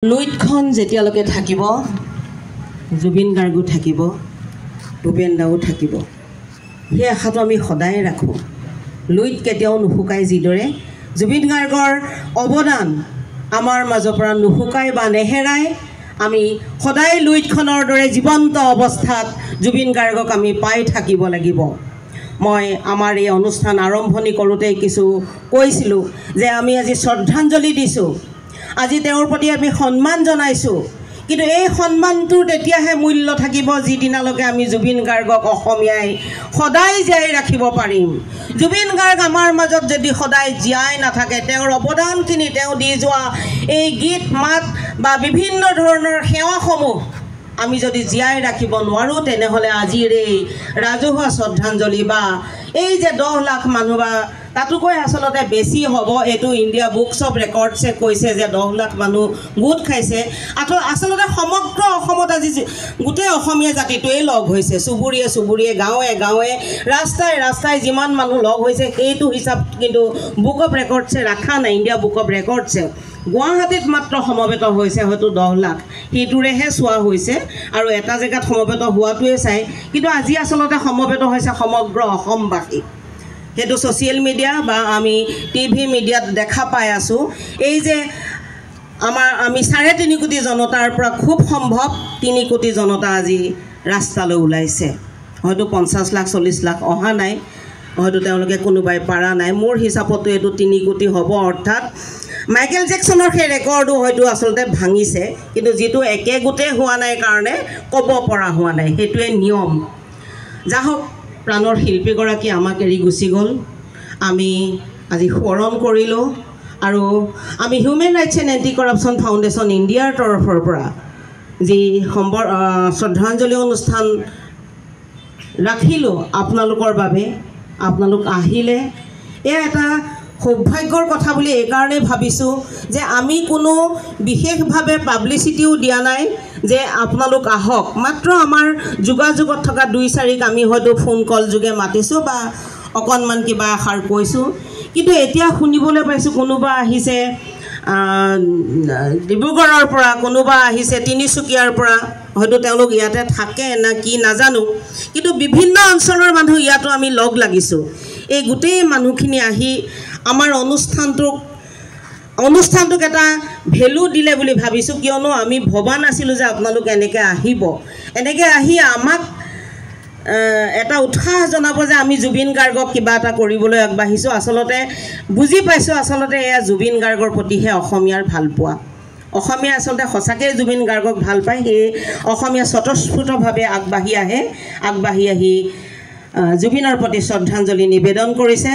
লুইটখন যেতিয়ালৈকে থাকিব জুবিন গাৰ্গো থাকিব ভূপেন দাও থাকিব সেই আশাটো আমি সদায় ৰাখোঁ লুইট কেতিয়াও নুশুকাই যিদৰে জুবিন গাৰ্গৰ অৱদান আমাৰ মাজৰ পৰা নুশুকাই বা নেহেৰাই আমি সদায় লুইটখনৰ দৰে জীৱন্ত অৱস্থাত জুবিন গাৰ্গক আমি পাই থাকিব লাগিব মই আমাৰ এই অনুষ্ঠান আৰম্ভণি কৰোঁতে কিছু কৈছিলোঁ যে আমি আজি শ্ৰদ্ধাঞ্জলি দিছোঁ আজি তেওঁৰ প্ৰতি আমি সন্মান জনাইছোঁ কিন্তু এই সন্মানটোৰ তেতিয়াহে মূল্য থাকিব যিদিনালৈকে আমি জুবিন গাৰ্গক অসমীয়াই সদায় জীয়াই ৰাখিব পাৰিম জুবিন গাৰ্গ আমাৰ মাজত যদি সদায় জীয়াই নাথাকে তেওঁৰ অৱদানখিনি তেওঁ দি যোৱা এই গীত মাত বা বিভিন্ন ধৰণৰ সেৱাসমূহ আমি যদি জীয়াই ৰাখিব নোৱাৰোঁ তেনেহ'লে আজিৰ এই ৰাজহুৱা শ্ৰদ্ধাঞ্জলি বা এই যে 10 লাখ মানুহ বা তাতোকৈ আচলতে বেছি হ'ব এইটো ইণ্ডিয়া বুকছ অফ ৰেকৰ্ডছে কৈছে যে 10 লাখ মানুহ গোট খাইছে আচলতে সমগ্ৰ অসমত আজি গোটেই অসমীয়া জাতিটোৱেই লগ হৈছে চুবুৰীয়ে চুবুৰীয়ে গাঁৱে গাঁৱে ৰাস্তাই ৰাস্তাই যিমান মানুহ লগ হৈছে সেইটো হিচাপ কিন্তু বুক অফ ৰেকৰ্ডছে ৰখা নাই ইণ্ডিয়া বুক অফ ৰেকৰ্ডছে গুৱাহাটীত মাত্ৰ সমবেত হৈছে হয়তো 10 লাখ সেইটোৰেহে চোৱা হৈছে আৰু এটা জেগাত সমবেত হোৱাটোৱে চাই কিন্তু আজি আচলতে সমবেত হৈছে সমগ্ৰ অসমবাসী সেইটো ছ'চিয়েল মিডিয়া বা আমি টিভি মিডিয়াত দেখা পাই আছোঁ এই যে আমি 3.5 কোটি জনতাৰ পৰা খুব সম্ভৱ 3 কোটি জনতা আজি ৰাস্তালৈ ওলাইছে হয়তো 50 লাখ 40 লাখ অহা নাই হয়তো তেওঁলোকে কোনোবাই পাৰা নাই মোৰ হিচাপতো এইটো 3 কোটি হ'ব অৰ্থাৎ মাইকেল জেকসনৰ সেই ৰেকৰ্ডো হয়তো আচলতে ভাঙিছে কিন্তু যিটো একে গোটে হোৱা নাই কাৰণে ক'ব পৰা হোৱা নাই সেইটোৱে নিয়ম যা হওক প্ৰাণৰ শিল্পীগৰাকী আমাক এৰি গুচি গ'ল আমি আজি স্মৰণ কৰিলোঁ আৰু আমি human rights and anti corruption foundation ইণ্ডিয়াৰ তৰফৰ পৰা যি শ্ৰদ্ধাঞ্জলি অনুষ্ঠান ৰাখিলোঁ আপোনালোকৰ বাবে আপোনালোক আহিলে এয়া এটা সৌভাগ্যৰ কথা বুলি এইকাৰণেই ভাবিছোঁ যে আমি কোনো বিশেষভাৱে পাব্লিচিটিও দিয়া নাই যে আপোনালোক আহক মাত্ৰ আমাৰ যোগাযোগত থকা 2-4ক আমি হয়তো ফোন কল যোগে মাতিছোঁ বা অকণমান কিবা এষাৰ কৈছোঁ কিন্তু এতিয়া শুনিবলৈ পাইছোঁ কোনোবা আহিছে ডিব্ৰুগড়ৰ পৰা কোনোবা আহিছে তিনিচুকীয়াৰ পৰা হয়তো তেওঁলোক ইয়াতে থাকে না কি নাজানো কিন্তু বিভিন্ন অঞ্চলৰ মানুহ ইয়াতো আমি লগ লাগিছোঁ এই গোটেই মানুহখিনি আহি আমাৰ অনুষ্ঠানটোক এটা ভেলু দিলে বুলি ভাবিছোঁ কিয়নো আমি ভবা নাছিলোঁ যে আপোনালোক এনেকৈ আহিব এনেকৈ আহি আমাক এটা উৎসাহ জনাব যে আমি জুবিন গাৰ্গক কিবা এটা কৰিবলৈ আগবাঢ়িছোঁ আচলতে বুজি পাইছোঁ আচলতে এয়া জুবিন গাৰ্গৰ প্ৰতিহে অসমীয়াৰ ভালপোৱা অসমীয়া আচলতে সঁচাকৈ জুবিন গাৰ্গক ভাল পায় সেয়ে অসমীয়া স্বতঃস্ফূৰ্তভাৱে আগবাঢ়ি আহি জুবিনৰ প্ৰতি শ্ৰদ্ধাঞ্জলি নিবেদন কৰিছে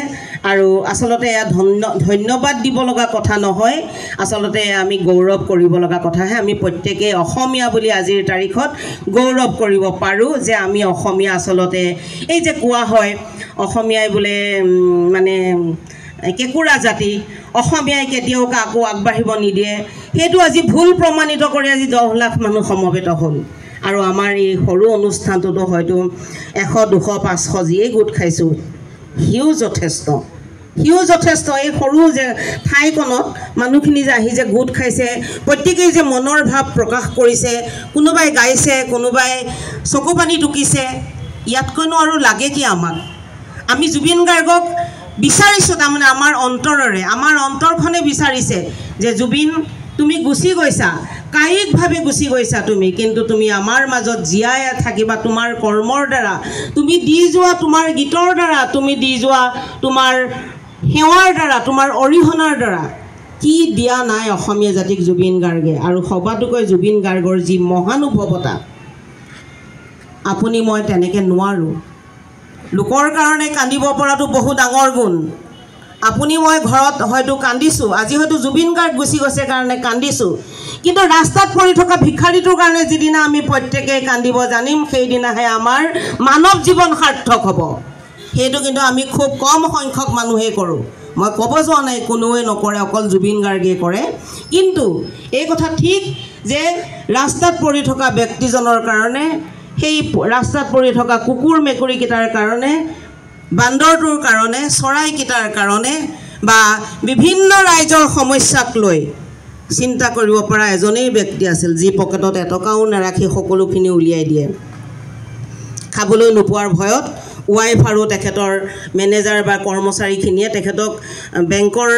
আৰু আচলতে এয়া ধন্যবাদ দিব লগা কথা নহয় আচলতে আমি গৌৰৱ কৰিব লগা কথাহে আমি প্ৰত্যেকেই অসমীয়া বুলি আজিৰ তাৰিখত গৌৰৱ কৰিব পাৰোঁ যে আমি অসমীয়া আচলতে এই যে কোৱা হয় অসমীয়াই বোলে মানে কেঁকুৰা জাতি অসমীয়াই কেতিয়াও কাকো আগবাঢ়িব নিদিয়ে সেইটো আজি ভুল প্ৰমাণিত কৰি আজি 10 লাখ মানুহ সমবেত হ'ল আৰু আমাৰ এই সৰু অনুষ্ঠানটোতো হয়তো 100 200 500 যিয়ে গোট খাইছোঁ সিও যথেষ্ট এই সৰু যে ঠাইখনত মানুহখিনি যে আহি যে গোট খাইছে প্ৰত্যেকেই যে মনৰ ভাৱ প্ৰকাশ কৰিছে কোনোবাই গাইছে কোনোবাই চকু পানী টুকিছে ইয়াতকৈনো আৰু লাগে কি আমাক আমি জুবিন গাৰ্গক বিচাৰিছোঁ তাৰমানে আমাৰ অন্তৰেৰে আমাৰ অন্তৰখনে বিচাৰিছে যে জুবিন তুমি গুচি গৈছা কায়িকভাৱে গুচি গৈছা তুমি কিন্তু তুমি আমাৰ মাজত জীয়াই থাকিবা তোমাৰ কৰ্মৰ দ্বাৰা তুমি দি যোৱা তোমাৰ গীতৰ দ্বাৰা তুমি দি যোৱা তোমাৰ সেৱাৰ দ্বাৰা তোমাৰ অৰিহণাৰ দ্বাৰা কি দিয়া নাই অসমীয়া জাতিক জুবিন গাৰ্গে আৰু সবাতোকৈ জুবিন গাৰ্গৰ যি মহানুভৱতা আপুনি মই তেনেকৈ নোৱাৰোঁ লোকৰ কাৰণে কান্দিব পৰাটো বহু ডাঙৰ গুণ আপুনি মই ঘৰত হয়তো কান্দিছোঁ আজি হয়তো জুবিন গাৰ্গ গুচি গৈছে কাৰণে কান্দিছোঁ কিন্তু ৰাস্তাত পৰি থকা ভিক্ষাৰীটোৰ কাৰণে যিদিনা আমি প্ৰত্যেকেই কান্দিব জানিম সেইদিনাহে আমাৰ মানৱ জীৱন সাৰ্থক হ'ব সেইটো কিন্তু আমি খুব কম সংখ্যক মানুহে কৰোঁ মই ক'ব যোৱা নাই কোনোৱে নকৰে অকল জুবিন গাৰ্গে কৰে কিন্তু এই কথা ঠিক যে ৰাস্তাত পৰি থকা ব্যক্তিজনৰ কাৰণে সেই ৰাস্তাত পৰি থকা কুকুৰ মেকুৰীকেইটাৰ কাৰণে বান্দৰটোৰ কাৰণে চৰাইকেইটাৰ কাৰণে বা বিভিন্ন ৰাইজৰ সমস্যাক লৈ চিন্তা কৰিব পৰা এজনেই ব্যক্তি আছিল যি পকেটত এটকাও নাৰাখি সকলোখিনি উলিয়াই দিয়ে খাবলৈ নোপোৱাৰ ভয়ত ৱাইফ আৰু তেখেতৰ মেনেজাৰ বা কৰ্মচাৰীখিনিয়ে তেখেতক বেংকৰ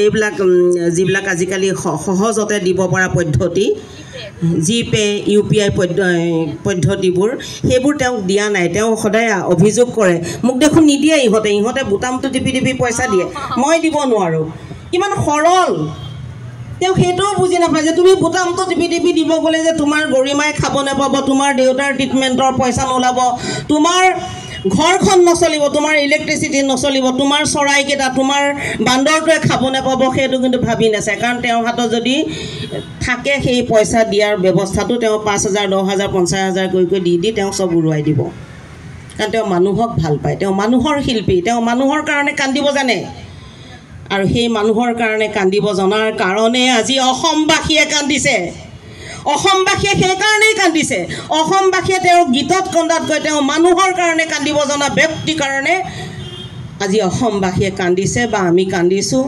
এইবিলাক যিবিলাক আজিকালি সহজতে দিব পৰা পদ্ধতি জিপে UPI পদ্ধতিবোৰ সেইবোৰ তেওঁক দিয়া নাই তেওঁ সদায় অভিযোগ কৰে মোক দেখোন নিদিয়ে ইহঁতে বুটামটো টিপি টিপি পইচা দিয়ে মই দিব নোৱাৰোঁ কিমান সৰল তেওঁ সেইটোও বুজি নাপায় যে তুমি বুটামটো টিপি টিপি দিব গ'লে যে তোমাৰ গৰিমাই খাব নাপাব তোমাৰ দেউতাৰ ট্ৰিটমেণ্টৰ পইচা নোলাব তোমাৰ ঘৰখন নচলিব তোমাৰ ইলেক্ট্ৰিচিটি নচলিব তোমাৰ চৰাইকেইটা তোমাৰ বান্দৰটোৱে খাব নাপাব সেইটো কিন্তু ভাবি নাচায় কাৰণ তেওঁৰ হাতত যদি থাকে সেই পইচা দিয়াৰ ব্যৱস্থাটো তেওঁ 5,000 10,000 50,000 কৈ দি তেওঁ চব উৰুৱাই দিব কাৰণ তেওঁ মানুহক ভাল পায় তেওঁ মানুহৰ শিল্পী তেওঁ মানুহৰ কাৰণে কান্দিব জানে আৰু সেই মানুহৰ কাৰণে কান্দিব জনাৰ কাৰণে আজি অসমবাসীয়ে কান্দিছে অসমবাসীয়ে সেইকাৰণেই কান্দিছে অসমবাসীয়ে তেওঁৰ গীতত কন্দাতকৈ তেওঁ মানুহৰ কাৰণে কান্দিব জনা ব্যক্তিৰ কাৰণে আজি অসমবাসীয়ে কান্দিছে বা আমি কান্দিছোঁ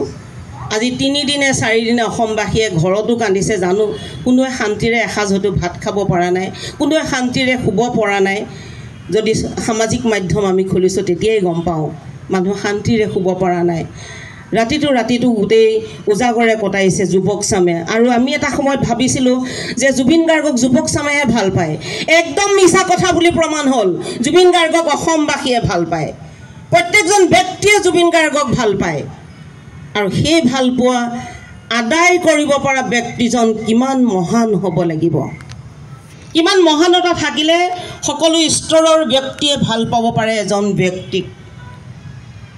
আজি 3 দিনে 4 দিনে অসমবাসীয়ে ঘৰতো কান্দিছে জানো কোনোৱে শান্তিৰে এসাঁজ হয়তো ভাত খাব পৰা নাই কোনোৱে শান্তিৰে শুব পৰা নাই যদি সামাজিক মাধ্যম আমি খুলিছোঁ তেতিয়াই গম পাওঁ মানুহ শান্তিৰে শুব পৰা নাই ৰাতিটো গোটেই উজাগৰে কটাইছে যুৱক চামে আৰু আমি এটা সময়ত ভাবিছিলোঁ যে জুবিন গাৰ্গক যুৱক চামেহে ভাল পায় একদম মিছা কথা বুলি প্ৰমাণ হ'ল জুবিন গাৰ্গক অসমবাসীয়ে ভাল পায় প্ৰত্যেকজন ব্যক্তিয়ে জুবিন গাৰ্গক ভাল পায় আৰু সেই ভাল পোৱা আদায় কৰিব পৰা ব্যক্তিজন কিমান মহান হ'ব লাগিব কিমান মহানতা থাকিলে সকলো স্তৰৰ ব্যক্তিয়ে ভাল পাব পাৰে এজন ব্যক্তিক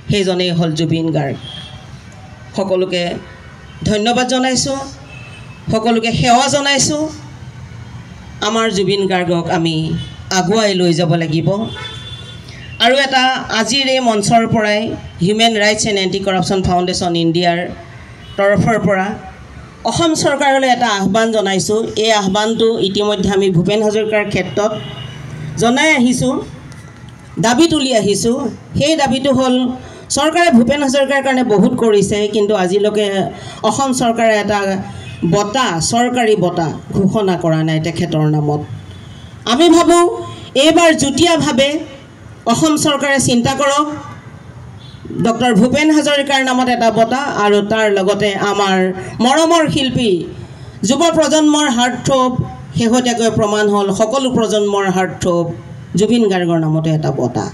সেইজনেই হ'ল জুবিন গাৰ্গ সকলোকে ধন্যবাদ জনাইছোঁ সকলোকে সেৱা জনাইছোঁ আমাৰ জুবিন গাৰ্গক আমি আগুৱাই লৈ যাব লাগিব আৰু এটা আজিৰ এই মঞ্চৰ পৰাই human rights and anti corruption foundation ইণ্ডিয়াৰ তৰফৰ পৰা অসম চৰকাৰলৈ এটা আহ্বান জনাইছোঁ এই আহ্বানটো ইতিমধ্যে আমি ভূপেন হাজৰিকাৰ ক্ষেত্ৰত জনাই আহিছোঁ দাবী তুলি আহিছোঁ সেই দাবীটো হ'ল চৰকাৰে ভূপেন হাজৰিকাৰ কাৰণে বহুত কৰিছে কিন্তু আজিলৈকে অসম চৰকাৰে এটা বঁটা চৰকাৰী বঁটা ঘোষণা কৰা নাই তেখেতৰ নামত আমি ভাবোঁ এইবাৰ যুটীয়াভাৱে অসম চৰকাৰে চিন্তা কৰক ডক্টৰ ভূপেন হাজৰিকাৰ নামত এটা বঁটা আৰু তাৰ লগতে আমাৰ মৰমৰ শিল্পী যুৱ প্ৰজন্মৰ হাৰ্টথ্ৰব শেহতীয়াকৈ প্ৰমাণ হ'ল সকলো প্ৰজন্মৰ হাৰ্টথ্ৰব জুবিন গাৰ্গৰ নামতে এটা বঁটা